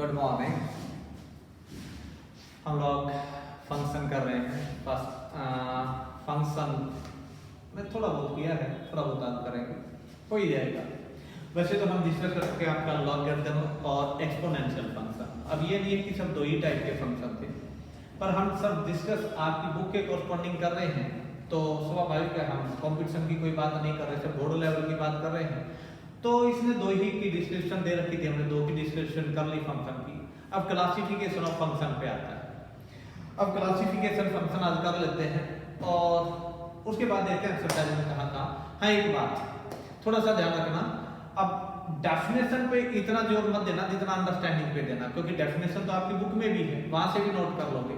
Good morning. हम लोग function कर रहे हैं। फंक्शन में थोड़ा बहुत किया है, थोड़ा बहुत आप करेंगे, हो ही जाएगा। वैसे तो हम डिस्कस कर चुके हैं आपका लॉगरिथम और एक्सपोनेंशियल फंक्शन। अब ये नहीं है कि सब दो ही टाइप के फंक्शन थे, पर हम सब डिस्कस आपकी बुक के कोरस्पॉन्डिंग कर रहे हैं, तो स्वाभाविक है हम कंपटीशन की कोई बात नहीं कर रहे, सिर्फ बोर्ड लेवल की बात कर रहे हैं। तो इसने दो ही की डिस्क्रिप्शन दे रखी थी, हमने दो की डिस्क्रिप्शन कर ली फंक्शन की। अब क्लासिफिकेशन ऑफ फंक्शन पे आता है। अब क्लासिफिकेशन फंक्शन आज कर लेते हैं और उसके बाद देखते हैं एक्सरसाइज में कहाँ था। हाँ, एक बात थोड़ा सा ध्यान रखना, अब डेफिनेशन पे इतना जोर मत देना जितना अंडरस्टैंडिंग पे देना, क्योंकि डेफिनेशन तो आपकी बुक में भी है, वहां से भी नोट कर लोगे,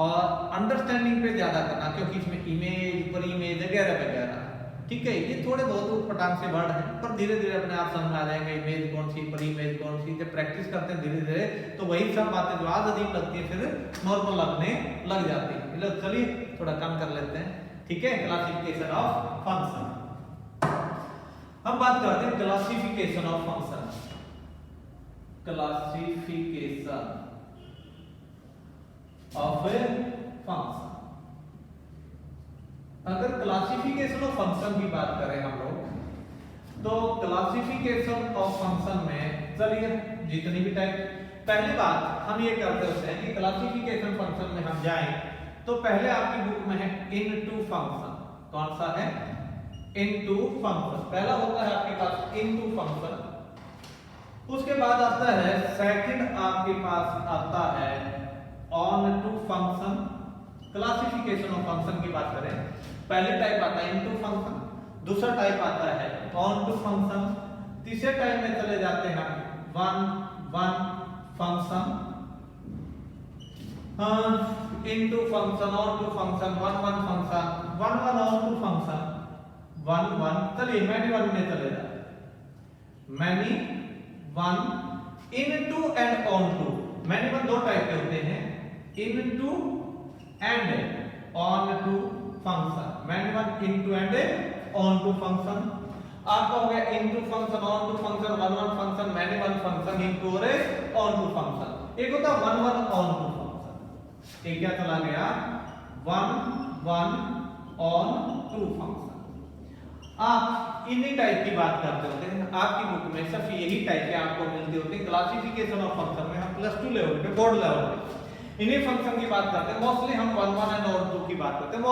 और अंडरस्टैंडिंग पे ज्यादा करना, क्योंकि इसमें इमेज पर इमेज वगैरह वगैरह, ठीक है। ये थोड़े बहुत उटपटांग से वर्ड हैं, पर धीरे धीरे अपने आप समझ आ जाएंगे इमेज कौन सी, पर इमेज कौन सी। जब प्रैक्टिस करते हैं धीरे धीरे तो वही सब बातें जो आज अजीब लगती है फिर नॉर्मल लगने लग जाती है। चलिए थोड़ा कम कर लेते हैं, ठीक है। क्लासिफिकेशन ऑफ फंक्शन हम बात करते हैं। Classification of function, classification of function. अगर क्लासिफिकेशन ऑफ फंक्शन की बात करें हम लोग, तो क्लासिफिकेशन ऑफ फंक्शन में चलिए जितनी भी टाइप, पहली बात हम ये करते होते हैं कि क्लासिफिकेशन फंक्शन में हम जाएं तो पहले आपकी बुक में है इनटू फंक्शन। कौन सा है? Into function. पहला होता है आपके पास इनटू फंक्शन, उसके बाद आता है सेकंड आपके पास आता है onto function. Classification of function की बात करें, पहले टाइप आता है इनटू फंक्शन, दूसरा टाइप आता है ऑन टू फंक्शन, तीसरे टाइप में चले जाते हैं one one function, into function, onto function, one one function, one one onto function, one one. चलिए मैनी वन में चले जाते हैं, many one into and onto. Many one दो टाइप के होते हैं, into and onto function. Many one into and onto function. आपका हो गया into function, onto function, one one function, many one function, into और onto function. एक होता one one onto function, एक क्या चला गया one one onto function. आप इन्हीं टाइप की बात करते होते हैं, आपकी बुक में सिर्फ यही टाइप के आपको मिलते होते हैं। क्लासिफिकेशन ऑफ फंक्शन में हम +2 लेवल पे, बोर्ड लेवल पे इन्हीं फंक्शन की बात करते हैं। मोस्टली हम one one and onto की बात करते हैं।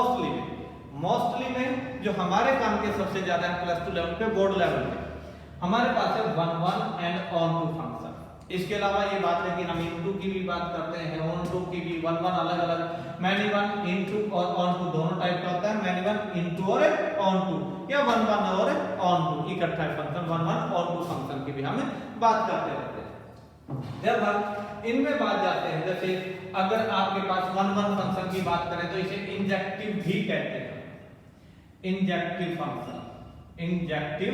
मोस्टली में जो हमारे काम के सबसे ज्यादा है +2 लेवल पे, बोर्ड लेवल पे हमारे पास है one one and onto function. इसके अलावा ये बात है कि हम इनटू की भी बात करते हैं, ऑन टू की भी, वन वन अलग अलग, मैनी वन इनटू और ऑन टू दोनों टाइप का होता है। मैनी वन इनटू और ऑन टू, या वन वन और ऑन टू इकट्ठा function, one one onto function की भी हम बात करते रहते हैं। जब हम इनमें बात जाते हैं, जैसे अगर आपके पास वन वन फंक्शन की बात करें तो इसे इंजेक्टिव भी कहते हैं, इंजेक्टिव फंक्शन, इंजेक्टिव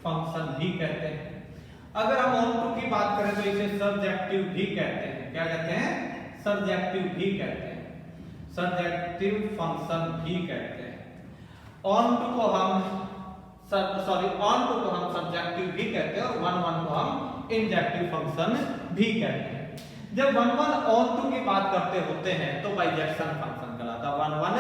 फंक्शन भी कहते हैं। अगर हम ऑन टू की बात करें तो इसे सर्जेक्टिव भी कहते हैं। क्या कहते हैं? सर्जेक्टिव भी कहते हैं, सर्जेक्टिव फंक्शन भी कहते हैं। ऑन टू को हम ऑन टू को हम सब्जेक्टिव भी कहते हैं और वन वन को हम इंजेक्टिव फंक्शन भी कहते हैं। जब वन वन ऑन टू की बात करते होते हैं तो बाइजेक्शन फंक्शन कहलाता है। One one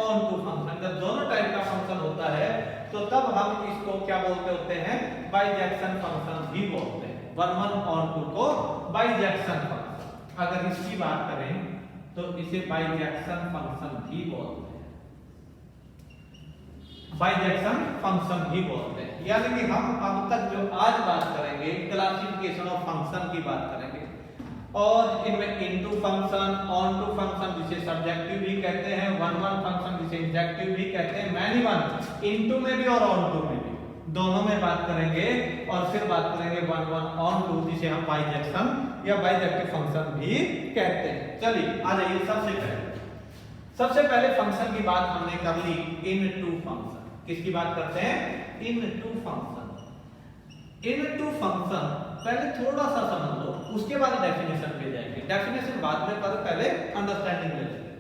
onto function, जब दोनों टाइप का फंक्शन होता है तो तब हम इसको क्या बोलते होते हैं? बाइजेक्शन फंक्शन भी बोलते हैं। वन वन ऑन टू को बाइजेक्शन फंक्शन, अगर इसकी बात करें तो इसे बाइजेक्शन फंक्शन भी बोलते हैं, बाइजेक्शन फंक्शन भी बोलते हैं। यानी कि हम अब तक जो आज बात करेंगे क्लासिफिकेशन ऑफ फंक्शन की बात करेंगे, और इनमें into function, onto function जिसे सब्जेक्टिव भी कहते हैं, वन वन फंक्शन जिसे इंजेक्टिव भी कहते हैं, मैनी वन इनटू में भी और ऑन टू में भी, दोनों में बात करेंगे। और फिर बात करेंगे वन वन ऑन टू जिसे हम बाइजेक्शन या बाइजेक्टिव फंक्शन भी कहते हैं। चलिए आ जाइए, सबसे पहले फंक्शन की बात हमने कर ली, इनटू फंक्शन। किसकी बात करते हैं? Into function. इनटू फंक्शन पहले थोड़ा सा समझ लो, उसके बाद डेफिनेशन पे जाएंगे। डेफिनेशन बाद में करो, पहले अंडरस्टैंडिंग ले लेते हैं।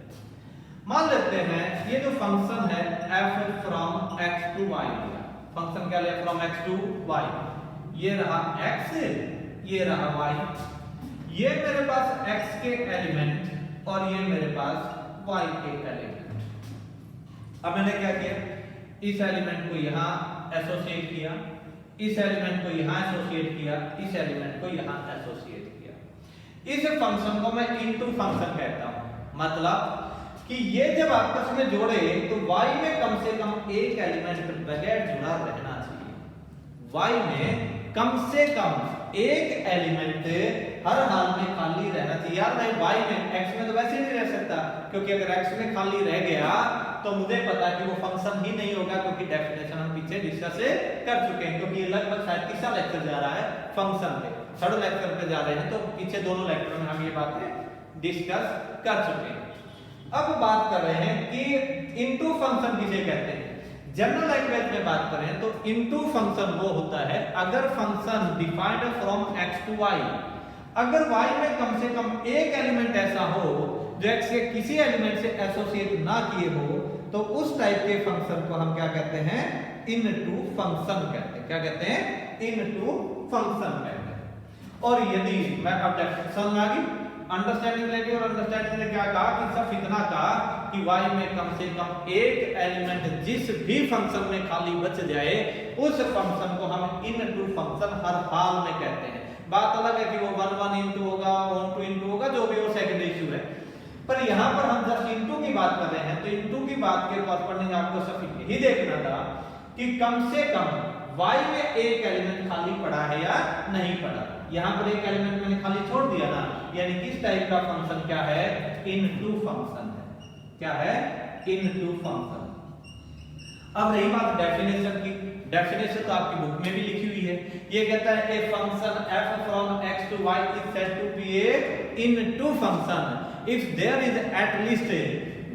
मान लेते हैं ये जो फंक्शन है f from x to y, function क्या लिया? From x to y। ये रहा x, ये रहा y। ये मेरे पास x के एलिमेंट और ये मेरे पास y के एलिमेंट। अब मैंने क्या किया, इस एलिमेंट को यहां एसोसिएट किया, इस एलिमेंट को यहां एसोसिएट किया, इस एलिमेंट को यहां एसोसिएट किया। इस फंक्शन को मैं इनटू फंक्शन कहता हूं। मतलब कि ये जब आपस में जोड़े तो y में कम से कम एक एलिमेंट बगैर जुड़ा रहना चाहिए। y में कम से कम एक एलिमेंट हर हाल में खाली रहना चाहिए। यार भाई y में, x में तो वैसे ही नहीं रह सकता, क्योंकि अगर x में खाली रह गया तो मुझे पता है कि वो फंक्शन ही नहीं होगा, क्योंकि डेफिनेशन हम पीछे डिस्कस कर चुके हैं। क्योंकि ये लगभग शायद तीसरा लेक्चर जा रहा है फंक्शन पे, थर्ड लेक्चर पे जा रहे हैं, तो पीछे दोनों लेक्चर में हम ये बातें डिस्कस कर चुके हैं। अब बात कर रहे हैं कि इनटू फंक्शन किसे कहते हैं। जनरल लैंग्वेज में बात करें तो इनटू फंक्शन वो होता है अगर function defined from x to y, अगर y में कम से कम एक एलिमेंट ऐसा हो जो x के किसी एलिमेंट से एसोसिएट ना किए हो, तो उस टाइप के फंक्शन को हम क्या कहते हैं, इनटू फंक्शन कहते हैं। क्या कहते हैं, इनटू फंक्शन कहते हैं। और यदि मैं अब डेफिनेशन आ गई, अंडरस्टैंडिंग लेके, और अंडरस्टैंडिंग ने क्या कहा कि सिर्फ इतना कहा कि y में कम से कम एक एलिमेंट जिस भी फंक्शन में खाली बच जाए उस फंक्शन को हम इनटू फंक्शन हर हाल में कहते हैं। बात अलग है कि वो 1 1 इनटू होगा, 1 2 इनटू होगा, जो भी वो सेकंड इशू है। पर यहां पर हम जब इनटू की बात कर रहे हैं तो इनटू की बात के कॉरस्पॉन्डिंग आपको सिर्फ यही देखना था कि कम से कम y में एक एलिमेंट खाली पड़ा है या नहीं पड़ा। यहां पर एक एलिमेंट मैंने खाली छोड़ दिया ना, यानी किस टाइप का फंक्शन क्या है, इनटू फंक्शन है। क्या है, इनटू फंक्शन। अब रही बात डेफिनेशन की, डेफिनेशन तो आपकी बुक में भी लिखी हुई है। ये कहता है a function f from x to y is said to be a into function if there is at least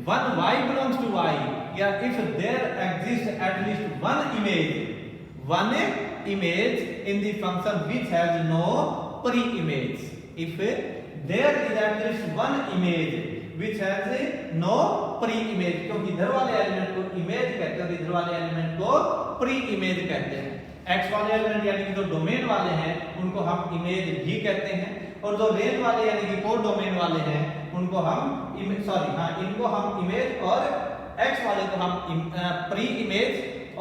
one y belongs to y, या if there exist at least one image in the function which has no pre-image. If there is at least one image which has no pre-image, क्योंकि इधर वाले element को image कहते हैं और इधर वाले एलिमेंट को प्री-इमेज कहते हैं। x वाले एलिमेंट यानी कि जो डोमेन वाले हैं उनको हम इमेज भी कहते हैं, और जो रेंज वाले यानी कि कोड डोमेन वाले हैं उनको हम इनको हम इमेज, और x वाले को हम प्री-इमेज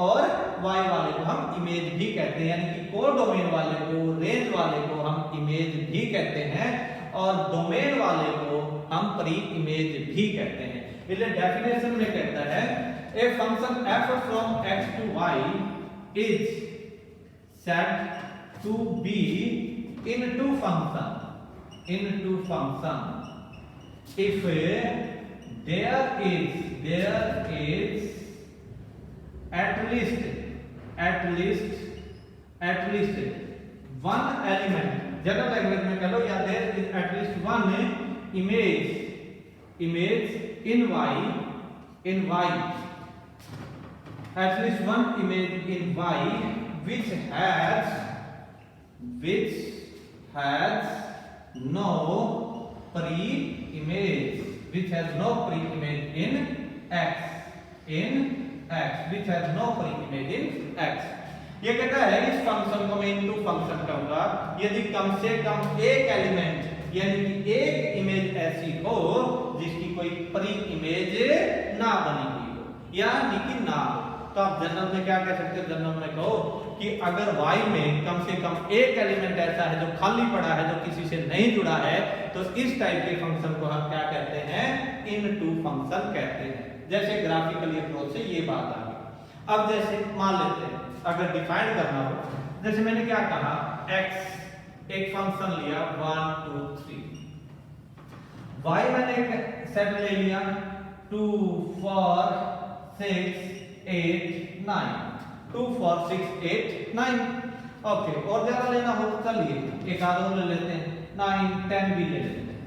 और y वाले को हम इमेज भी कहते हैं। यानी कि कोड डोमेन वाले को, रेंज वाले को हम इमेज भी कहते हैं और डोमेन वाले को हम प्री इमेज भी कहते हैं। इसलिए डेफिनेशन में कहता है a function f from x to y is said to be into function if there is at least one element, general language में कह लो, या there is at least one image in y, at least one image in y which has no pre-image in x, which has no pre-image in x। ये कहता है इस function को मैं into function कहूंगा यदि कम से कम एक एलिमेंट यानी कि एक इमेज ऐसी हो जिसकी कोई प्री इमेज ना बनी हुई हो, यानी कि ना हो। तो आप जनरल में क्या कह सकते हो, जनरल में कहो कि अगर y में कम से कम एक एलिमेंट ऐसा है जो खाली पड़ा है, जो किसी से नहीं जुड़ा है, तो इस टाइप के फंक्शन को हम क्या कहते हैं, इनटू फंक्शन कहते हैं। जैसे ग्राफिकली अप्रोच से ये बात आ गई। अब जैसे मान लेते हैं अगर डिफाइन करना हो, जैसे मैंने क्या कहा, x एक फंक्शन लिया 1 2 3, y मैंने एक सेट ले लिया 2 4 6 8 9, 2 4 6 8 9। ओके, और ज्यादा लेना हो तो चलिए एक आध और ले लेते हैं, 9 10 भी ले लेते हैं।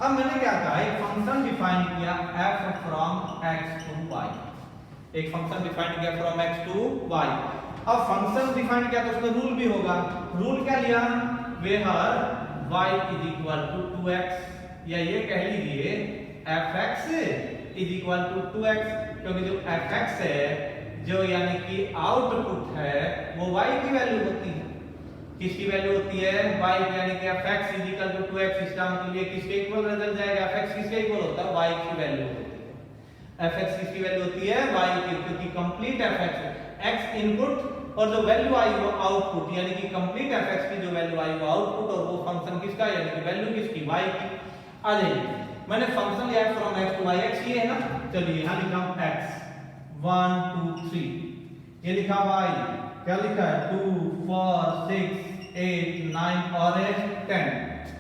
अब मैंने क्या कहा, एक फंक्शन डिफाइन किया f from x to y, एक फंक्शन डिफाइन किया फ्रॉम x टू y। अब फंक्शन डिफाइन किया तो उसमें रूल भी होगा। रूल क्या लिया, where y is equal to 2x, या ये कह लीजिए fx is equal to 2x, क्योंकि जो fx है जो यानी कि आउटपुट है वो y की वैल्यू होती है। किसकी वैल्यू होती है y यानी कि fx equal to 2x system के लिए किसके इक्वल रिजल्ट जाएगा fx किसके इक्वल होता है y की वैल्यू होती है fx किसकी वैल्यू होती है y की क्योंकि कंप्लीट fx x इनपुट और जो वैल्यू आई वो आउटपुट यानी कि कंप्लीट fx की जो वैल्यू आई वो आउटपुट और वो फंक्शन किसका यानी कि वैल्यू किसकी y की आ जाएगी। मैंने फंक्शन लिया है from x to y x ये है ना, चलिए यहां लिखा हूं x 1 2 3, ये लिखा y क्या लिखा है 2 4 6 8 9 और 10।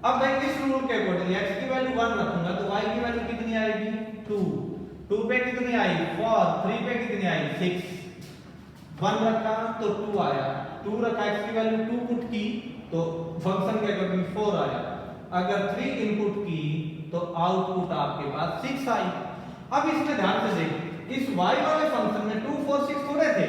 अब भाई इस रूल के अकॉर्डिंग x की वैल्यू 1 रखूंगा तो y की वैल्यू कितनी आएगी 2, 2 पे कितनी आई 4, 3 पे कितनी आई 6, 1 रखा तो 2 आया, 2 रखा x की वैल्यू 2 पुट की तो फंक्शन के अकॉर्डिंग 4 आया, अगर 3 इनपुट की तो आउटपुट आपके पास 6 आई। अब इसमें ध्यान से देखिए इस y वाले फंक्शन में 2 4 6 थोड़े थे,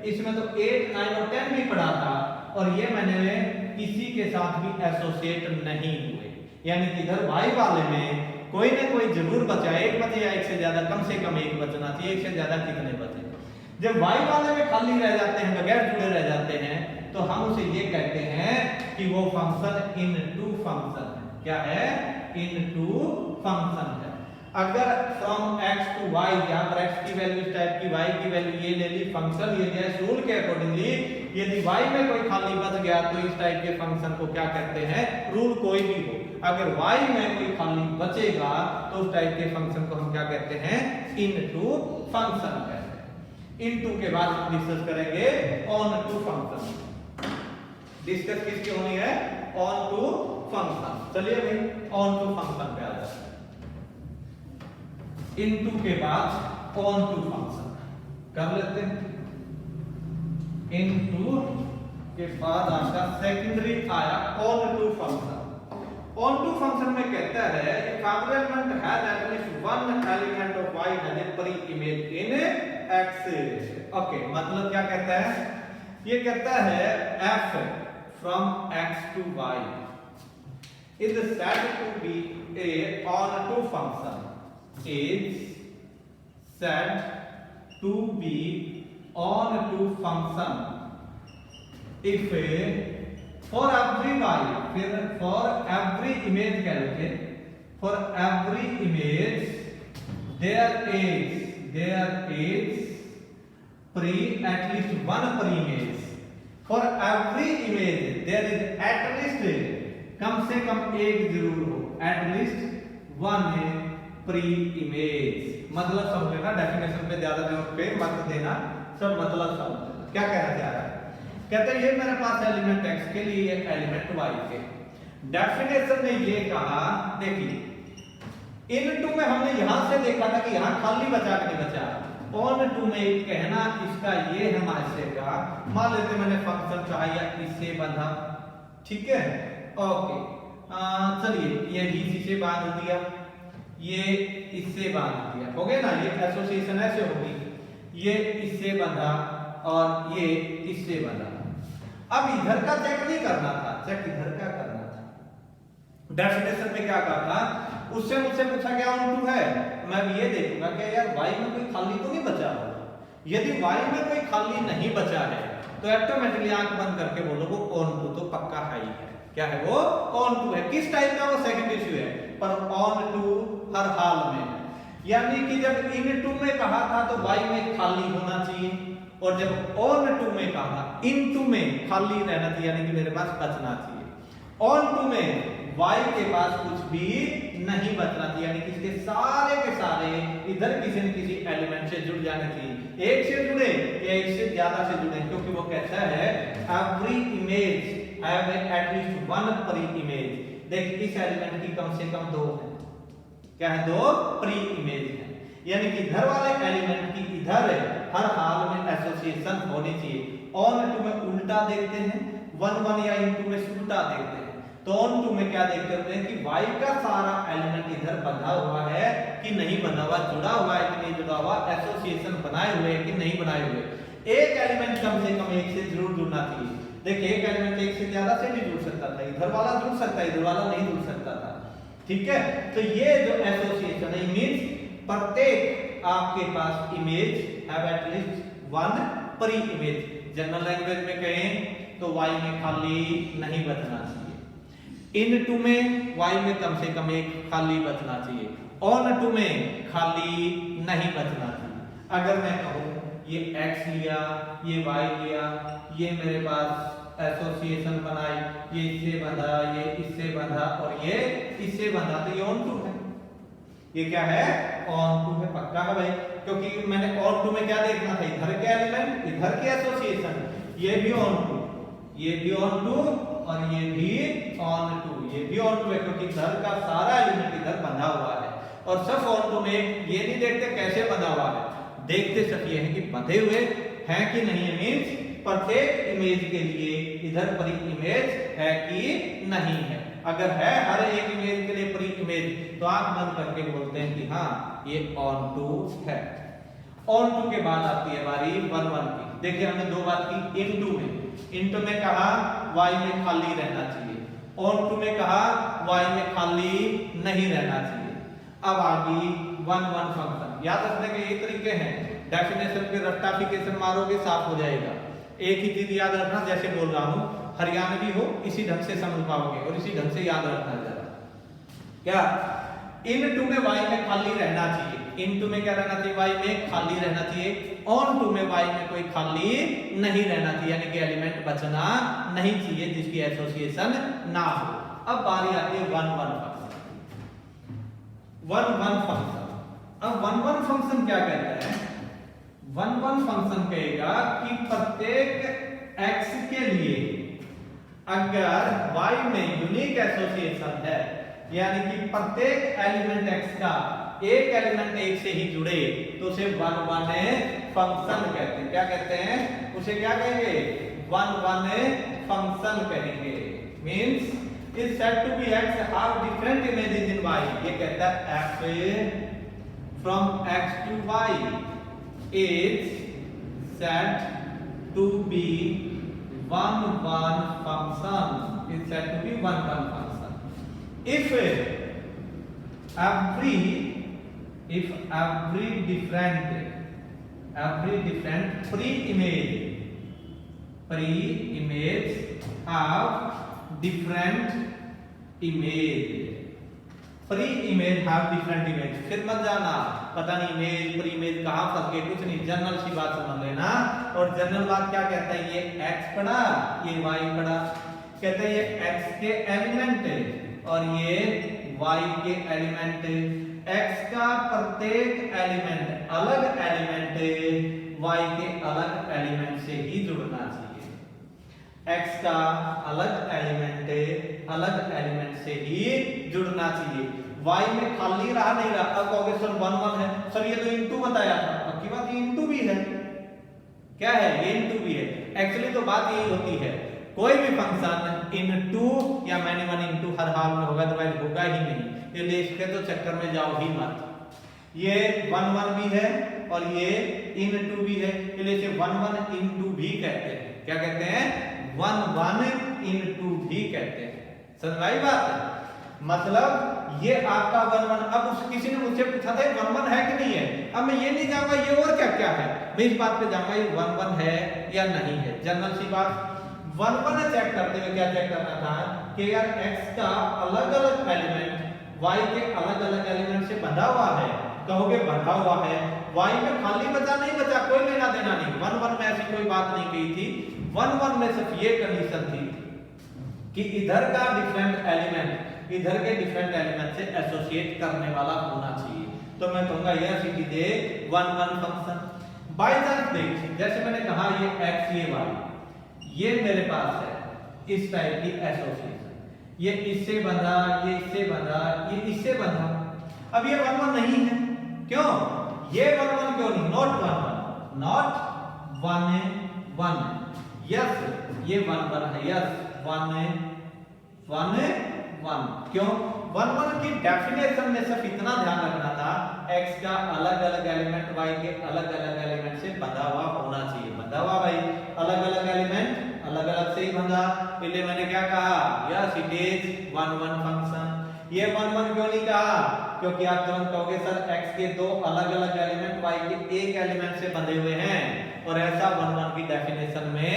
इसमें तो 8 9 और 10 भी पढ़ा था और ये मैंने किसी के साथ भी एसोसिएट नहीं हुए, यानी कि इधर y वाले में कोई ना कोई जरूर बचा, एक बचे या एक से ज्यादा, कम से कम एक बचना चाहिए, एक से ज्यादा कितने बचे। जब y वाले में खाली रह जाते हैं बगैर जुड़े रह जाते हैं तो हम उसे ये कहते हैं कि वो फंक्शन इनटू फंक्शन है। क्या है इनटू फंक्शन है। अगर फ्रॉम x टू y यहां पर x की वैल्यू इस टाइप की y की वैल्यू ये ले ली, फंक्शन ये लिया, इस रूल के अकॉर्डिंगली यदि y में कोई खाली बच गया तो इस टाइप के फंक्शन को क्या कहते हैं, रूल कोई भी हो, अगर y में कोई खाली बचेगा तो उस टाइप के फंक्शन को हम क्या कहते हैं इनटू फंक्शन कहते हैं। इनटू के बाद हम डिस्कस करेंगे ऑन टू फंक्शन। डिस्कस किसकी होनी है ऑन टू फंक्शन। चलिए भाई ऑन टू फंक्शन पे आ जाते हैं। इनटू के बाद ऑन टू फंक्शन कर लेते हैं। इनटू के बाद आपका सेकेंडरी आया onto function. Onto function में कहता है if element has at least one element of y has a pre-image in x। Okay मतलब क्या कहता है, ये कहता है f from x to y is said to be a on to function is said to be on to function if for every y, फिर for every image कह लेते, for every image there is pre at least one pre-image, for every image there is at least कम से कम एक जरूर हो, at least one pre-image। मतलब समझ लेना, डेफिनेशन पे ज्यादा जोर पे मत देना, सब मतलब समझ क्या कहना चाह रहा है। कहते हैं ये मेरे पास एलिमेंट x के लिए एलिमेंट y के, डेफिनेशन में ये कहा देखिए इनटू में हमने यहां से देखा था कि यहां खाली बचा कि नहीं बचा, ऑन टू में कहना इसका ये है मायसे का, मान लेते मैंने फंक्शन कहा या इससे बंधा, ठीक है ओके, चलिए ये भी इसी से बांध दिया, ये इससे बांध दिया, हो गया ना, ये एसोसिएशन ऐसे होगी, ये इससे बंधा और ये इससे बंधा। अब इधर का चेक नहीं करना था, चेक इधर का करना था। डेफिनेशन में क्या कहा था, उससे मुझसे पूछा गया ऑन टू है, मैं ये देखूंगा कि यार y में कोई खाली तो नहीं बचा होगा, यदि y में कोई खाली नहीं बचा है तो ऑटोमेटिकली आंख बंद करके बोलो वो ऑन टू तो पक्का है ही है। क्या है वो ऑन टू है, किस टाइप का वो सेकंड इश्यू है, पर ऑन टू हर हाल में, यानी कि जब इन टू में कहा था तो y में खाली होना चाहिए और जब ऑन टू में कहा इन टू में खाली रहना चाहिए, यानी कि मेरे पास बचना चाहिए। ऑन टू में y के पास कुछ भी नहीं बचना चाहिए, यानी कि इसके सारे के सारे इधर किसी न किसी एलिमेंट से जुड़ जाने चाहिए, एक से जुड़े या एक से ज्यादा से जुड़े, क्योंकि वो कहता है every image have at least one pre image. देख इस एलिमेंट की कम से कम दो है, क्या है दो प्री इमेज है, यानी कि इधर वाले एलिमेंट की इधर हर हाल में एसोसिएशन होनी चाहिए। ऑन टू में उल्टा देखते हैं, वन वन या इन टू में उल्टा देखते हैं, तो ऑन टू में क्या देखते हैं कि y का सारा एलिमेंट इधर बंधा हुआ है कि नहीं बंधा हुआ, जुड़ा हुआ है कि नहीं जुड़ा हुआ, एसोसिएशन बनाए हुए हैं कि नहीं बनाए हुए। एक एलिमेंट कम से कम एक से जरूर जुड़ना चाहिए। देखिए एक एलिमेंट एक से ज्यादा से भी जुड़ सकता था, इधर वाला जुड़ सकता है, इधर वाला नहीं जुड़ सकता था, ठीक है। तो ये जो एसोसिएशन है मींस प्रत्येक आपके पास image have at least one pre image. General language में कहें तो y में खाली नहीं बचना चाहिए। इन टू में y में कम से कम एक खाली बचना चाहिए। ऑन टू में खाली नहीं बचना चाहिए। अगर मैं कहूं ये x लिया, ये y लिया, ये मेरे पास एसोसिएशन बनाई, ये इससे बंधा, ये इससे बंधा और ये इससे बंधा, तो ये ऑन टू है। ये क्या है? ऑन टू है, पक्का है भाई, क्योंकि मैंने ऑन टू में क्या देखना था, इधर के एलिमेंट, इधर के एसोसिएशन, ये भी ऑन टू, ये भी ऑन टू और ये भी ऑन टू, ये भी ऑन टू है, क्योंकि इधर का सारा एलिमेंट इधर बंधा हुआ है। और सब ऑन टू में ये नहीं देखते कैसे बंधा हुआ है, देखते सब ये है कि बंधे हुए हैं कि नहीं है, मींस प्रत्येक इमेज के लिए इधर परी इमेज है कि नहीं है। अगर है हर एक इमेज के लिए परी इमेज, तो आंख बंद करके बोलते हैं कि हाँ ये ऑन टू है। ऑन टू के बाद आती है हमारी वन वन की। देखिए हमने दो बात की, इन टू में, इन टू में कहा y में खाली रहना चाहिए, ऑन टू में कहा y में खाली नहीं रहना चाहिए। अब आ गई वन वन फंक्शन। याद रखने के ये तरीके हैं, डेफिनेशन पे रट्टाफिकेशन मारोगे साफ हो जाएगा। एक ही चीज याद रखना, जैसे बोल रहा हूं हरियाणवी हो, इसी ढंग से समझ पाओगे और इसी ढंग से याद रखना जरा। क्या इन टू में y में खाली रहना चाहिए, इन टू में क्या रहना चाहिए, y में खाली रहना चाहिए। ऑन टू में y में कोई खाली नहीं रहना चाहिए, यानी कि एलिमेंट बचना नहीं चाहिए जिसकी एसोसिएशन ना हो। अब बारी आती है one one function. One one function, अब वन वन फंक्शन क्या कहता है? वन वन फंक्शन कहेगा कि प्रत्येक x के लिए अगर y में यूनिक एसोसिएशन है, यानी कि प्रत्येक एलिमेंट x का एक एलिमेंट एक से ही जुड़े, तो उसे वन वन फंक्शन कहते हैं। क्या कहते हैं उसे? क्या कहेंगे? वन वन फंक्शन कहेंगे। Means is said to be x have different images in y। ये कहता है f from x to y is said to be one one function, is said to be one one function if every different pre-image have different image, pre image have different image. फिर मत जाना पता नहीं image pre image कहां फंस गए, कुछ नहीं, जनरल सी बात समझ लेना। और जनरल बात क्या कहता है? ये x पड़ा, ये y पड़ा, कहते हैं ये x के एलिमेंट और ये y के एलिमेंट। x का प्रत्येक एलिमेंट अलग एलिमेंट y के अलग एलिमेंट से ही जुड़ना चाहिए। x का अलग एलिमेंट से ही जुड़ना चाहिए। y में खाली रहा नहीं रहा। अब कहोगे सर वन वन है, सर ये तो इनटू बताया था। अब की बात ये इनटू भी है, क्या है? ये इनटू भी है। एक्चुअली तो बात यही होती है, कोई भी फंक्शन इनटू या मैनी वन इनटू हर हाल में होगा, अदरवाइज होगा ही नहीं। ये देख के तो चक्कर में जाओ ही मत। ये वन वन भी है और ये इनटू भी है, इसलिए इसे वन वन इनटू भी कहते हैं। क्या कहते हैं? वन वन इनटू भी कहते हैं। समझाई बात? मतलब ये आपका वन वन। अब उस किसी ने मुझसे पूछा था वन वन है कि नहीं है। अब मैं ये नहीं जाऊंगा ये और क्या क्या है, मैं इस बात पे जाऊंगा ये वन वन है या नहीं है। जनरल सी बात, वन वन चेक करते हुए क्या चेक करना था कि यार x का अलग अलग एलिमेंट y के अलग अलग एलिमेंट से बंधा हुआ है। कहोगे बंधा हुआ है, y में खाली बचा नहीं बचा, कोई लेना देना नहीं। वन वन में ऐसी कोई बात नहीं कही थी। वन वन में सिर्फ ये कंडीशन थी कि इधर का डिफरेंट एलिमेंट इधर के डिफरेंट एलिमेंट से एसोसिएट करने वाला होना चाहिए। तो मैं कहूंगा यह सीधी दे one one function. By chance देखिए, जैसे मैंने कहा ये x ये y, ये मेरे पास है इस टाइप की एसोसिएशन, ये इससे बंधा, ये इससे बंधा, ये इससे बंधा। अब ये वन वन नहीं है, क्यों? ये वन वन क्यों नहीं? Not one one, not one one. Yes ये वन वन है, यस वन वन वन। क्यों? वन वन की डेफिनेशन में सिर्फ इतना ध्यान रखना था x का अलग अलग एलिमेंट y के अलग अलग एलिमेंट से बंधा हुआ होना चाहिए। बंधा हुआ भाई, अलग अलग एलिमेंट अलग अलग से ही बंधा, इसलिए मैंने क्या कहा? Yes it is one one function. ये वन वन क्यों नहीं कहा? क्योंकि आप तुरंत कहोगे सर x के दो अलग अलग एलिमेंट y के एक एलिमेंट से बंधे हुए हैं, और ऐसा वन वन की डेफिनेशन में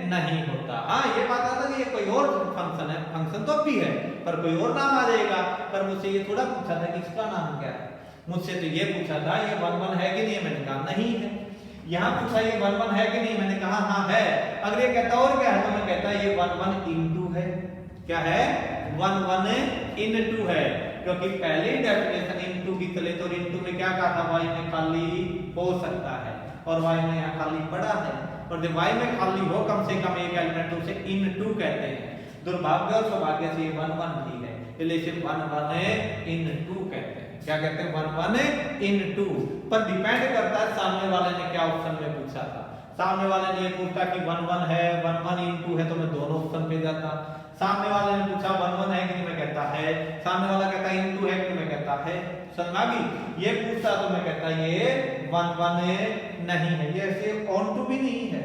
नहीं होता। हाँ ये बात आता कि ये कोई और फंक्शन है, फंक्शन तो भी है पर कोई और नाम आ जाएगा। पर मुझसे ये थोड़ा पूछा था कि इसका नाम क्या है, मुझसे तो ये पूछा था ये वन वन है कि नहीं, मैंने कहा नहीं है। यहाँ पूछा ये वन वन है कि नहीं, मैंने कहा हाँ है। अगर ये कहता और क्या है तो मैं कहता ये वन वन इनटू है। क्या है? वन वन इनटू है, क्योंकि पहले डेफिनेशन इनटू की चले तो इनटू में क्या कहा था, y में खाली हो सकता है और y में यहाँ खाली पड़ा है, और जब y में खाली हो कम से कम एक एलिमेंट उसे इनटू कहते हैं। दुर्भाग्य और सौभाग्य से वन वन भी है, इसलिए इसे वन वन इनटू कहते हैं। क्या कहते हैं? One one into. पर डिपेंड करता है सामने वाले ने क्या ऑप्शन में पूछा था। सामने वाले ने ये पूछा कि वन वन है, वन वन इनटू है, तो मैं दोनों ऑप्शन पे जाता। सामने वाले ने पूछा वन वन है कि नहीं, मैं कहता है। सामने वाला कहता है इनटू है कि नहीं, मैं कहता है। समझ आ गई? ये पूछता तो मैं कहता ये वन वन नहीं है, ये ऐसे ऑन टू भी नहीं है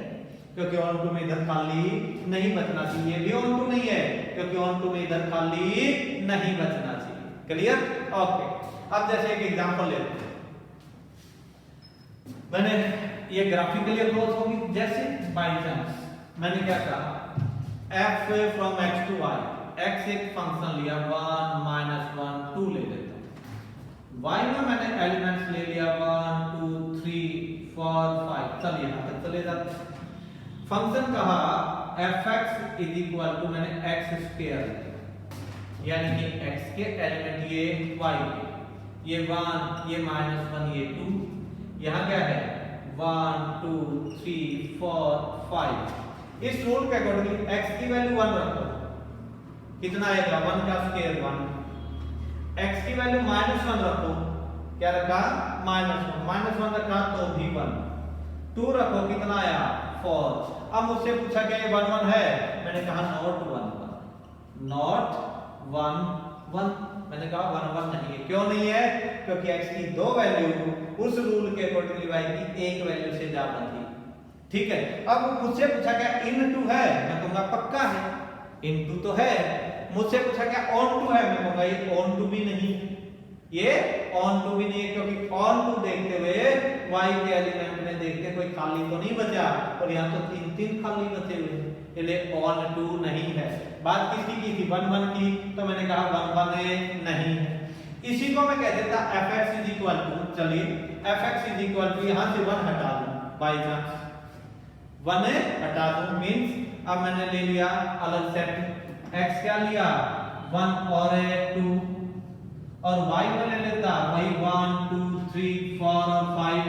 क्योंकि ऑन टू में इधर खाली नहीं बचना चाहिए, भी ऑन टू नहीं है क्योंकि ऑन टू में इधर खाली नहीं बचना चाहिए। क्लियर? ओके। अब जैसे एक एग्जांपल लेते हैं, मैंने ये ग्राफिकली अप्रोच होगी। जैसे बाय चांस मैंने क्या कहा, f from x to y, x एक फंक्शन लिया 1 -1 2 ले लेता हूं। y में मैंने एलिमेंट्स ले लिया 1 2 3 4 5। चलिए यहां तक चले जाते हैं। फंक्शन कहा fx इज इक्वल टू, मैंने x स्क्वायर लिया, यानी कि x के एलिमेंट ये y के, ये 1 ये -1 ये 2, यहां क्या है 1 2 3 4 5। इस रूल के अकॉर्डिंग x की वैल्यू 1 रखो, कितना आएगा 1 का स्क्वायर 1। x की वैल्यू -1 रखो, क्या रखा -1 रखा तो भी 1। 2 रखो, कितना आया 4। अब मुझसे पूछा क्या ये 1 1 है, मैंने कहा नॉट 1 1, नॉट 1 1। मैंने कहा 1 1 नहीं है। क्यों नहीं है? क्योंकि x की दो वैल्यू उस रूल के अकॉर्डिंग y की एक वैल्यू से ज्यादा थी। ठीक है। अब मुझसे पूछा क्या इनटू है, मैं कहूंगा पक्का है इनटू तो है। मुझसे पूछा क्या ऑन टू है, मैं कहूंगा ये ऑन टू भी नहीं है, ये ऑन टू भी नहीं है, क्योंकि ऑन टू देखते हुए y के एलिमेंट में देखते कोई खाली तो नहीं बचा, और यहाँ तो 3 3 खाली बचे हुए हैं, इसलिए ऑन टू नहीं है। बात किसकी की थी? 1 1 की, तो मैंने कहा 1 1 नहीं है। इसी को मैं कह देता fx इज इक्वल टू, चलिए fx इज इक्वल टू, यहां से 1 हटा दूं बाय चांस, 1 हटा दूं मींस अब मैंने ले लिया अलग सेट। x क्या लिया 1 और 2, और y को ले लेता वही 1 2 3 4 और 5।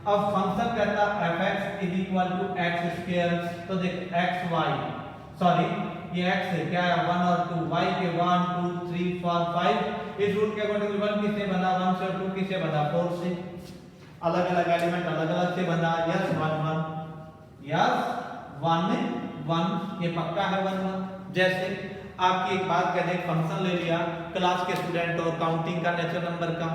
अब फंक्शन कहता fx is equal to x square, तो देख xy सॉरी ये x है क्या है 1 और 2, y के 1 2 3 4 5। इस रूल के अकॉर्डिंग 1 किससे बना 1 से, 2 किससे बना 4 से। अलग अलग एलिमेंट अलग अलग से बना, यस 1 1 यस 1 1, ये पक्का है 1 1। जैसे आपकी एक बात कहते हैं, फंक्शन ले लिया क्लास के स्टूडेंट और काउंटिंग का नेचुरल नंबर का,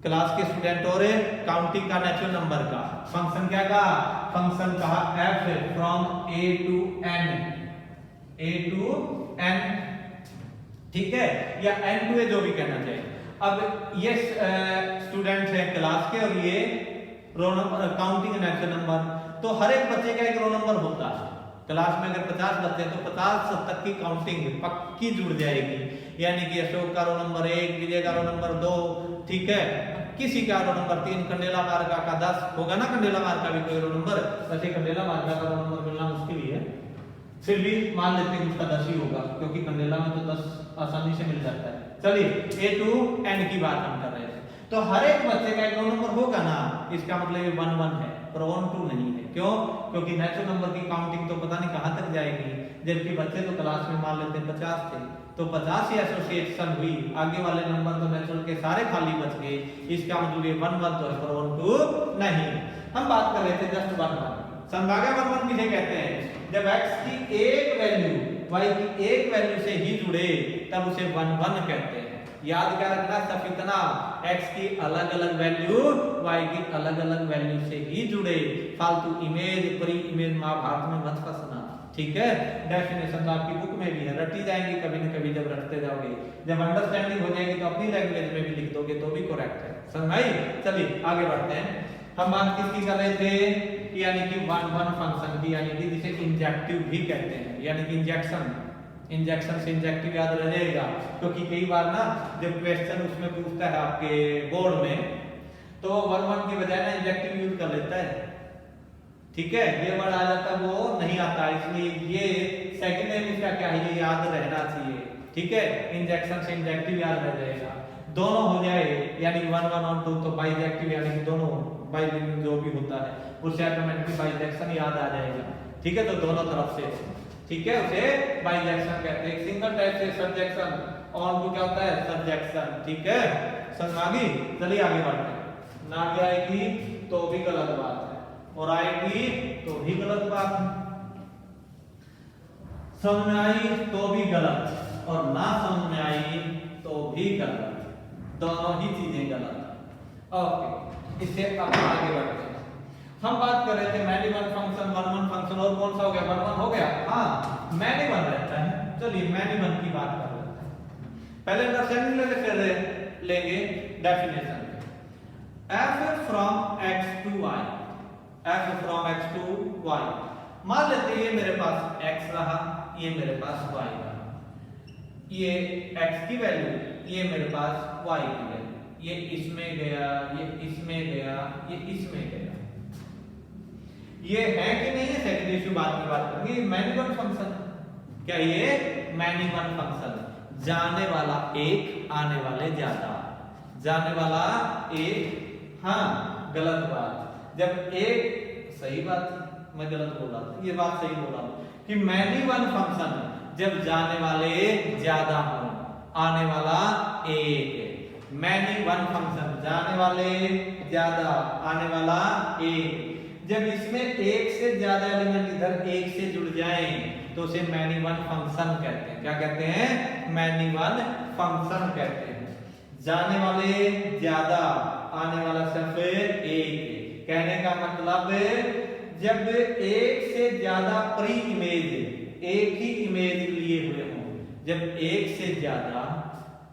क्लास के स्टूडेंट और काउंटिंग का नेचुरल नंबर का फंक्शन क्या कहा, फंक्शन कहा f from a to n, ठीक है, या n टू a जो भी कहना चाहिए। अब ये स्टूडेंट है क्लास के और ये roll number counting natural number, तो हर एक बच्चे का एक रोल नंबर होता है। क्लास में अगर 50 बच्चे हैं तो 50 तक की काउंटिंग पक्की जुड़ जाएगी, यानी कि अशोक का रोल नंबर 1, विजय का रोल नंबर 2, ठीक है, किसी का रोल नंबर 3, कंडेला मार्का का 10 होगा ना, कंडेला मार्का भी कोई रोल नंबर, वैसे कंडेला मार्का का रोल नंबर मिलना मुश्किल ही है, फिर भी मान लेते हैं उसका 10 ही होगा क्योंकि कंडेला में तो 10 आसानी से मिल जाता है। चलिए a टू n की बात हम कर रहे थे, तो हर एक बच्चे का एक रोल नंबर होगा ना, इसका मतलब ये 1 1 है पर 1 2 नहीं है। क्यों? क्योंकि नेचुरल नंबर की काउंटिंग तो पता नहीं कहां तक जाएगी, जबकि बच्चे तो क्लास में मान लेते हैं 50 थे, तो 50 ही एसोसिएशन हुई, आगे वाले नंबर तो नेचुरल के सारे खाली बच गए, इसका मतलब ये 1 1 तो है पर 1 2 नहीं। हम बात कर रहे थे जस्ट 1 1। संभाव्य 1 1 किसे कहते हैं? जब x की एक वैल्यू y की एक वैल्यू से ही जुड़े तब उसे 1 1 कहते हैं। याद क्या रखना सब इतना, x की अलग अलग वैल्यू y की अलग अलग वैल्यू से ही जुड़े। फालतू इमेज परी इमेज महाभारत में मत फंसना, ठीक है। डेफिनेशन तो आपकी बुक में भी है, रटी जाएंगी कभी न कभी जब रटते जाओगे, जब अंडरस्टैंडिंग हो जाएगी तो अपनी लैंग्वेज में भी लिख दोगे तो भी करेक्ट है। समझ आई? चलिए आगे बढ़ते हैं। हम बात किसकी कर रहे थे यानी कि वन वन फंक्शन की, यानी कि जिसे इंजेक्टिव भी कहते हैं, यानी कि इंजेक्शन से इंजेक्टिव याद रह जाएगा, क्योंकि कई बार ना जब क्वेश्चन उसमें पूछता है आपके बोर्ड में तो वन वन की बजाय ना इंजेक्टिव यूज कर लेता है, ठीक है, ये वर्ड आ जाता है वो नहीं आता, इसलिए ये सेकंड नेम इसका क्या है, ये याद रहना चाहिए, ठीक है, इंजेक्शन से इंजेक्टिव याद रह जाएगा, दोनों हो जाए यानी वन वन और टू, तो बाइजेक्टिव यानी कि दोनों बाइलिंगुअल जो भी होता है उससे ऑटोमेटिकली बाइजेक्शन याद आ जाएगा, ठीक है, तो दोनों तरफ से, ठीक है, उसे बाइजेक्शन कहते हैं। सिंगल टाइप से सबजेक्शन और वो क्या होता है सबजेक्शन, ठीक है, समझ आ गई, चलिए आगे बढ़ते हैं। ना भी आएगी तो भी गलत बात है और आएगी तो भी गलत बात है, समझ में आई तो भी गलत और ना समझ में आई तो भी गलत, दोनों ही चीजें गलत। ओके, इससे अब आगे बढ़ते हैं। हम बात कर रहे थे many one function, one one function, और कौन सा हो गया, वन वन हो गया, हाँ मैनी वन रहता है। चलिए मैनी वन की बात कर लेते हैं। पहले अंडरस्टैंडिंग लेंगे definition, f from x to y, f from x to y, मान लेते हैं ये मेरे पास x रहा, ये मेरे पास y रहा, ये x की वैल्यू, ये मेरे पास y की वैल्यू, ये इसमें गया, ये इसमें गया, ये इसमें गया, ये है कि नहीं है सेकंड इश्यू बाद में बात करेंगे। मैनी वन फंक्शन, क्या ये मैनी वन फंक्शन, जाने वाला एक आने वाले ज्यादा, जाने वाला एक, हाँ गलत बात, जब एक सही बात मैं गलत बोल रहा था, ये बात सही बोल रहा हूं कि मैनी वन फंक्शन जब जाने वाले ज्यादा हो, आने वाला एक, मैनी वन फंक्शन जाने वाले ज्यादा आने वाला एक, जब इसमें एक से ज्यादा एलिमेंट इधर एक से जुड़ जाएं तो उसे मैनी वन फंक्शन कहते हैं। क्या कहते हैं, मैनी वन फंक्शन कहते हैं। जाने वाले ज्यादा आने वाला सिर्फ एक, कहने का मतलब जब एक से ज्यादा प्री इमेज एक ही इमेज लिए हुए हो, जब एक से ज्यादा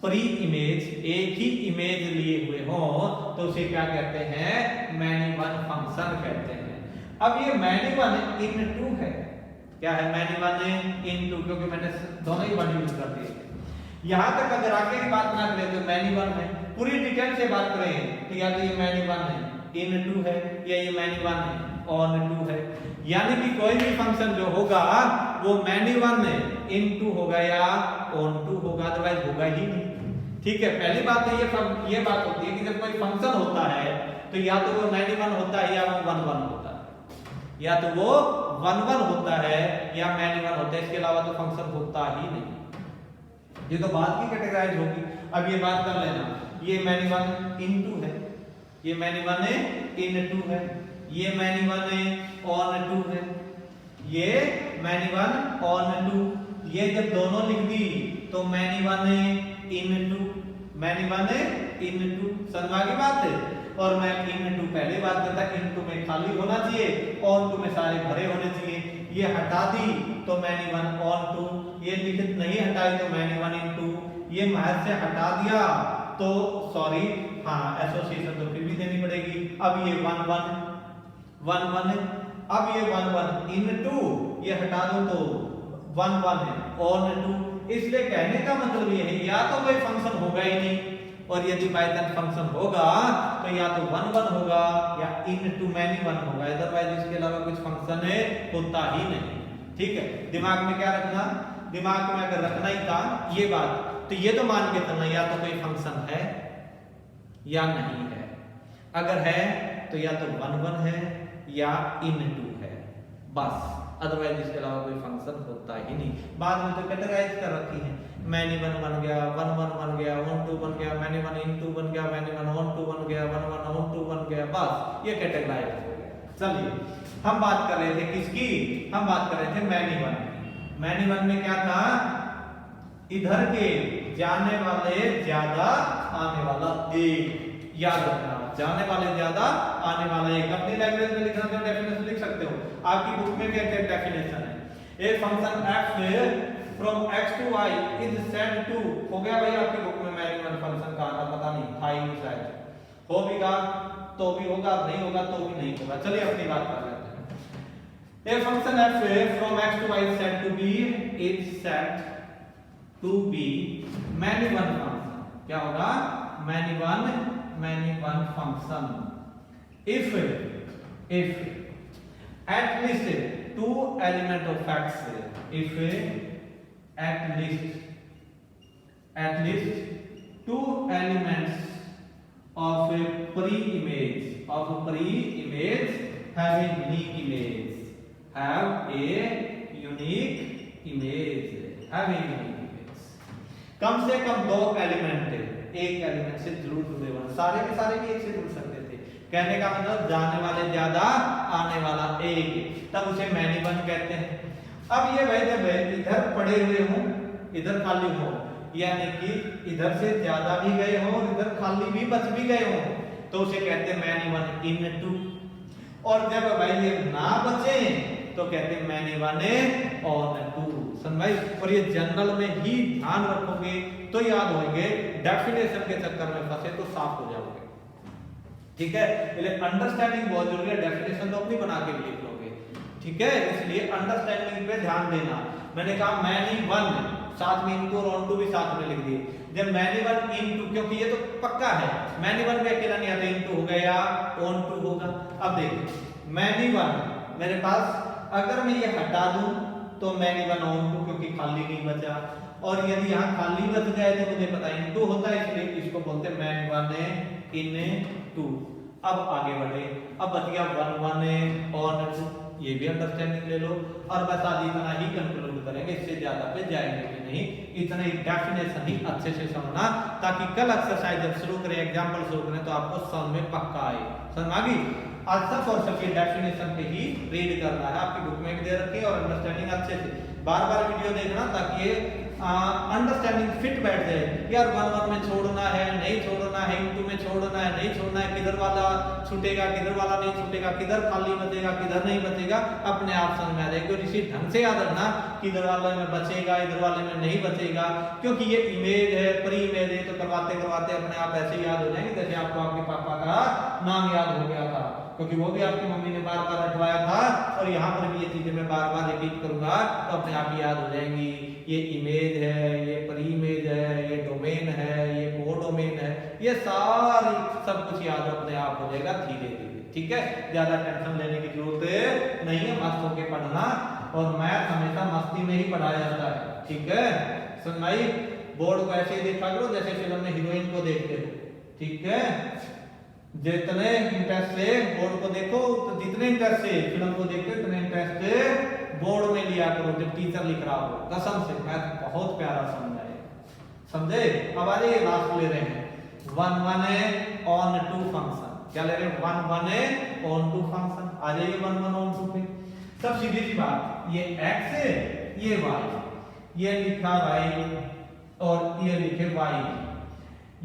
प्री इमेज एक ही इमेज लिए हुए हो तो उसे क्या कहते हैं, मैनी वन फंक्शन कहते हैं। अब ये मैनी वन इन टू है, क्या है मैनी वन इन टू, क्योंकि मैंने दोनों ही वन यूज कर दिए। यहां तक अगर आगे की बात ना करें तो मैनी वन है, पूरी डिटेल से बात करें तो या तो ये मैनी वन है इन टू है, या ये मैनी वन है ऑन टू है, यानी कि कोई भी फंक्शन जो होगा वो मैनी वन इन टू होगा या ऑन टू होगा, अदरवाइज होगा ही नहीं। ठीक है, पहली बात तो ये बात होती है कि जब कोई फंक्शन होता है तो या तो वो मैनी वन होता है या वो वन वन होता है, या तो वो वन वन होता है या मैनी वन होता है, इसके अलावा तो फंक्शन होता ही नहीं। ये तो बात की कैटेगराइज होगी। अब ये बात कर लेना, ये मैनी वन इन टू है, ये मैनी वन इन टू है, ये मैनी वन ऑन टू है, ये मैनी वन ऑन टू, ये जब दोनों लिख दी तो many one into, many one into, समझ की बात है। और मैं इन टू पहले बात करता, इन टू में खाली होना चाहिए, ऑन टू में सारे भरे होने चाहिए। ये हटा दी तो मैनी वन ऑन टू, ये लिखित नहीं हटाई तो मैनी वन इन टू, ये महज से हटा दिया तो सॉरी, हाँ एसोसिएशन तो फिर भी देनी पड़ेगी। अब ये वन वन वन वन है, अब ये वन वन इन टू, ये हटा दो तो वन वन है ऑन टू। इसलिए कहने का मतलब ये है या तो कोई फंक्शन होगा ही नहीं, और यदि बाय चांस फंक्शन होगा तो या तो वन वन होगा या इन टू मैनी वन होगा, अदरवाइज इसके अलावा कुछ फंक्शन होता ही नहीं। ठीक है, दिमाग में क्या रखना, दिमाग में अगर रखना ही था ये बात, तो ये तो मान के चलना या तो कोई फंक्शन है या नहीं है, अगर है तो या तो वन वन है या इन टू है, बस, अदरवाइज इसके अलावा कोई फंक्शन होता ही नहीं। बाद में तो कैटेगराइज कर रखी है, मैनी वन बन गया, वन वन बन गया, ऑन टू बन गया, मैनी वन इन टू बन गया, मैनी वन ऑन टू बन गया, वन वन ऑन टू बन गया, बस ये कैटेगराइज हो गया। चलिए हम बात कर रहे थे किसकी, हम बात कर रहे थे मैनी वन की। मैनी वन में क्या था, इधर के जाने वाले ज्यादा आने वाला एक, याद रखना, जाने वाले ज्यादा आने वाला एक। अपनी लैंग्वेज में लिखना तो डेफिनेशन लिख सकते हो, आपकी बुक में भी एक डेफिनेशन है। A function f from x to y is said to, हो गया भाई आपकी बुक में मैनी वन फंक्शन का आता, पता नहीं था ही शायद, हो भी तो भी होगा, नहीं होगा तो भी नहीं होगा। चलिए अपनी बात कर लेते हैं। A function f from x to y is said to be many one function. क्या होगा? many one function. If at least two element of x, if at least two elements of a pre-image have a unique image. कम से कम दो element एक element से जरूर जुड़े हों, सारे के सारे भी एक से जुड़ सकते थे। कहने का मतलब जाने वाले ज्यादा आने वाला एक, तब उसे मैनी वन कहते हैं। अब ये भाई जब इधर पड़े हुए हों इधर खाली हो, यानी कि इधर से ज्यादा भी गए हो और इधर खाली भी बच भी गए हो, तो उसे कहते हैं मैनी वन इन टू। और जब भाई ये ना बचे तो कहते हैं मैनी वन ऑन टू। सुन भाई, और ये जनरल में ही ध्यान रखोगे तो याद होंगे, डेफिनेशन के चक्कर में फंसे तो साफ हो जाओगे। ठीक है, इसलिए अंडरस्टैंडिंग बहुत जरूरी है, डेफिनेशन तो अपनी बना के लिख लोगे। ठीक है, इसलिए अंडरस्टैंडिंग पे ध्यान देना। मैंने कहा मैनी वन साथ में इनटू और ऑन टू भी साथ में लिख दिए। जब मैनी वन इनटू, क्योंकि ये तो पक्का है, मैनी वन भी अकेला नहीं आता, इनटू हो गया ऑन टू होगा। अब देखिए मैनी वन मेरे पास, अगर मैं ये हटा दूं तो मैनी वन ऑन टू, क्योंकि खाली नहीं बचा, और यदि यहाँ खाली बच जाए तो मुझे पता है इनटू होता है, इसलिए इसको बोलते हैं मैनी वन इन टू। अब आगे बढ़े, अब बच गया वन वन ऑन टू, ये भी अंडरस्टैंडिंग ले लो। और बस आज इतना ही कंक्लूड करेंगे, इससे ज्यादा पे जाएंगे भी नहीं, इतना ही डेफिनेशन ही अच्छे से समझना, ताकि कल एक्सरसाइज जब शुरू करें, एग्जांपल शुरू करें तो आपको समझ में पक्का आए। समझ आ गई? आज सब और सबके डेफिनेशन पे ही रीड करना है, आपकी बुक में भी दे रखी है, और अंडरस्टैंडिंग अच्छे से बार बार वीडियो देखना, ताकि ये अंडरस्टैंडिंग फिट बैठ जाए। यार वन वन में छोड़ना है नहीं छोड़ना है, इनटू में छोड़ना है नहीं छोड़ना है, किधर वाला छूटेगा किधर वाला नहीं छूटेगा, किधर खाली बचेगा किधर नहीं बचेगा, अपने आप समझ में आ जाएगा। इसी ढंग से याद रखना, किधर वाले में बचेगा इधर वाले में नहीं बचेगा, क्योंकि ये इमेज है, प्री इमेज है, तो करवाते करवाते अपने आप ऐसे याद हो जाएंगे जैसे आपको आपके पापा का नाम याद हो गया था, क्योंकि वो भी आपकी मम्मी ने बार बार रटवाया था, और यहाँ पर भी ये चीजें मैं बार बार रिपीट करूंगा तो अपने आप याद हो जाएंगी। ये इमेज है, ये प्री इमेज है, ये डोमेन है, ये कोडोमेन है, ये सारी सब कुछ याद अपने आप हो जाएगा धीरे धीरे। ठीक है, ज्यादा टेंशन लेने की जरूरत नहीं है, मस्त होके पढ़ना, और मैथ हमेशा मस्ती में ही पढ़ाया जाता है। ठीक है, सुन भाई, बोर्ड को ऐसे ही देखा करो जैसे फिल्म में हीरोइन को देखते हो। ठीक है, जितने इंटरेस्ट से बोर्ड को देखो, तो जितने इंटरेस्ट से फिल्म को देखते हो उतने इंटरेस्ट से बोर्ड में लिया करो जब टीचर लिख रहा हो। कसम से मैथ बहुत प्यारा समझाए, समझे? अब आ जाइए लास्ट ले रहे हैं, one one onto function. क्या ले रहे हैं? One one onto function. आ जाइए वन वन ऑन टू पे। सब सीधी सी बात, ये x है ये y, ये लिखा y और ये लिखे y,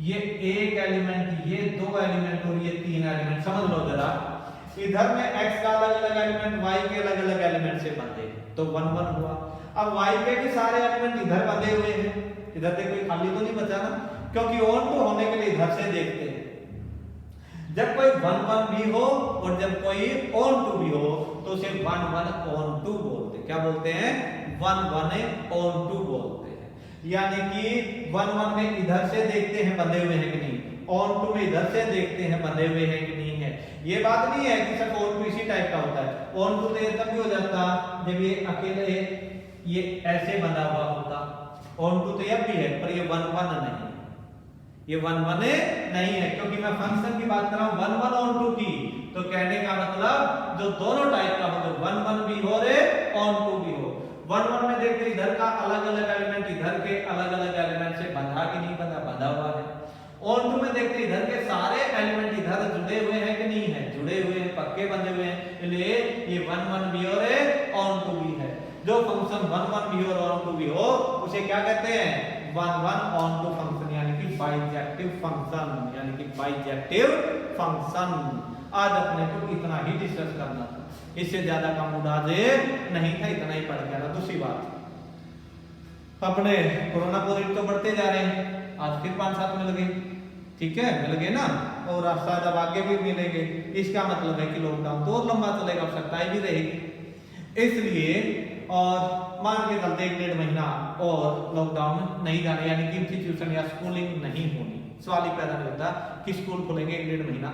ये एक एलिमेंट, ये दो एलिमेंट और ये तीन एलिमेंट। समझ लो जरा, इधर में x का अलग अलग एलिमेंट y के अलग अलग एलिमेंट से बंधे तो वन वन हुआ। अब y के भी सारे एलिमेंट इधर बंधे हुए हैं, इधर से कोई खाली तो नहीं बचा ना, क्योंकि ऑन टू होने के लिए इधर से देखते हैं। जब कोई वन वन भी हो और जब कोई ऑन टू भी हो तो उसे वन वन ऑन टू बोलते हैं। क्या बोलते हैं? वन वन ऑन टू बोलते हैं। यानी कि वन वन में इधर से देखते हैं बंधे हुए हैं कि नहीं, ऑन टू में इधर से देखते हैं बंधे हुए हैं कि नहीं है। ये बात नहीं है कि सिर्फ ऑन टू इसी टाइप का होता है। ऑन टू तो ये तब भी हो जाता जब ये अकेले ये ऐसे बंधा हुआ होता। ऑन टू तो ये भी है, पर ये वन वन नहीं, ये वन वन नहीं है, क्योंकि मैं फंक्शन की बात कर रहा हूं वन वन ऑन टू की। तो कहने का मतलब जो दोनों टाइप का हो, वन वन भी हो रे ऑन टू भी हो। वन वन में देखते इधर का अलग अलग एलिमेंट इधर के अलग अलग एलिमेंट से बंधा कि नहीं बंधा, बंधा हुआ है। ऑन टू में देखते इधर के सारे एलिमेंट इधर जुड़े हुए हैं कि नहीं है, जुड़े हुए हैं, पक्के बंधे हुए हैं, इसलिए ये वन वन भी और ऑन टू भी है। जो फंक्शन वन वन भी और ऑन टू भी हो उसे क्या कहते हैं? One one onto function, यानी कि बाइजेक्टिव फंक्शन, यानी कि बाइजेक्टिव फंक्शन। आज अपने को इतना ही डिस्कस करना था, इससे ज्यादा का मुडाजे नहीं था, इतना ही पढ़ गया था। दूसरी बात, अपने कोरोना पॉजिटिव तो बढ़ते जा रहे हैं, आज फिर 5-7 मिल गए। ठीक है, मिल गए ना, और शायद अब आगे भी मिलेंगे। इसका मतलब है कि लॉकडाउन तो और लंबा चलेगा, आवश्यकता भी रहेगी। इसलिए और मान के चलते 1-1.5 महीना और लॉकडाउन नहीं जाने, यानी कि इंस्टीट्यूशन या स्कूलिंग नहीं होनी, सवाल ही पैदा नहीं होता कि स्कूल खुलेंगे 1-1.5 महीना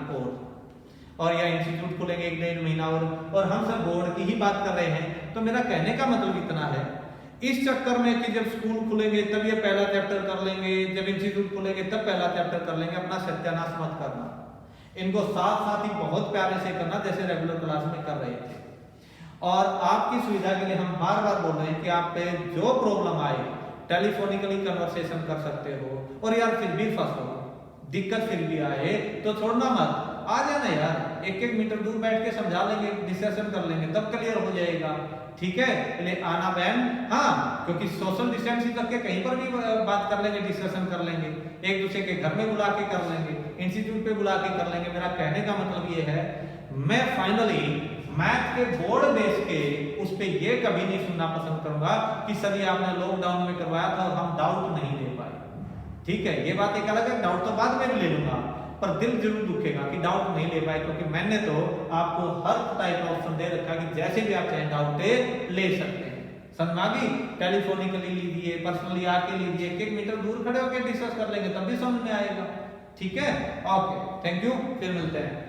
और या इंस्टीट्यूट खुलेंगे 1-1.5 महीना और हम सब बोर्ड की ही बात कर रहे हैं। तो मेरा कहने का मतलब इतना है, इस चक्कर में कि जब स्कूल खुलेंगे तब ये पहला चैप्टर कर लेंगे, जब इंस्टीट्यूट खुलेंगे तब पहला चैप्टर कर लेंगे, अपना सत्यानाश मत करना। इनको साथ साथ ही बहुत प्यारे से करना जैसे रेगुलर क्लास में कर रहे थे। और आपकी सुविधा के लिए हम बार बार बोल रहे हैं कि आप पे जो प्रॉब्लम आए टेलीफोनिकली कन्वर्सेशन कर सकते हो, और यार फिर भी फंसो, दिक्कत फिर भी आए तो छोड़ना मत, आ जाना यार, 1-1 मीटर दूर बैठ के समझा लेंगे, डिस्कशन कर लेंगे, तब क्लियर हो जाएगा। ठीक है, इसलिए आना बैन, हाँ, क्योंकि सोशल डिस्टेंसिंग करके कहीं पर भी बात कर लेंगे, डिस्कशन कर लेंगे, एक दूसरे के घर में बुला के कर लेंगे, इंस्टीट्यूट पे बुला के कर लेंगे। मेरा कहने का मतलब ये है, मैं फाइनली मैथ के बोर्ड बेस के उस पे ये कभी नहीं सुनना पसंद करूंगा कि सर ये आपने लॉकडाउन में करवाया था और हम डाउट नहीं ले पाए। ठीक है, ये बात एक अलग है, डाउट तो बाद में भी ले लूंगा, पर दिल जरूर दुखेगा कि डाउट नहीं ले पाए, क्योंकि मैंने तो आपको हर टाइप का ऑप्शन दे रखा कि जैसे भी आप चाहें डाउट ले सकते हैं। समझ आ गई? टेलीफोनिकली लीजिए, पर्सनली आके लीजिए, 1-1 मीटर दूर खड़े होकर डिस्कस कर लेंगे, तब भी समझ में आएगा। ठीक है, ओके, थैंक यू, फिर मिलते हैं।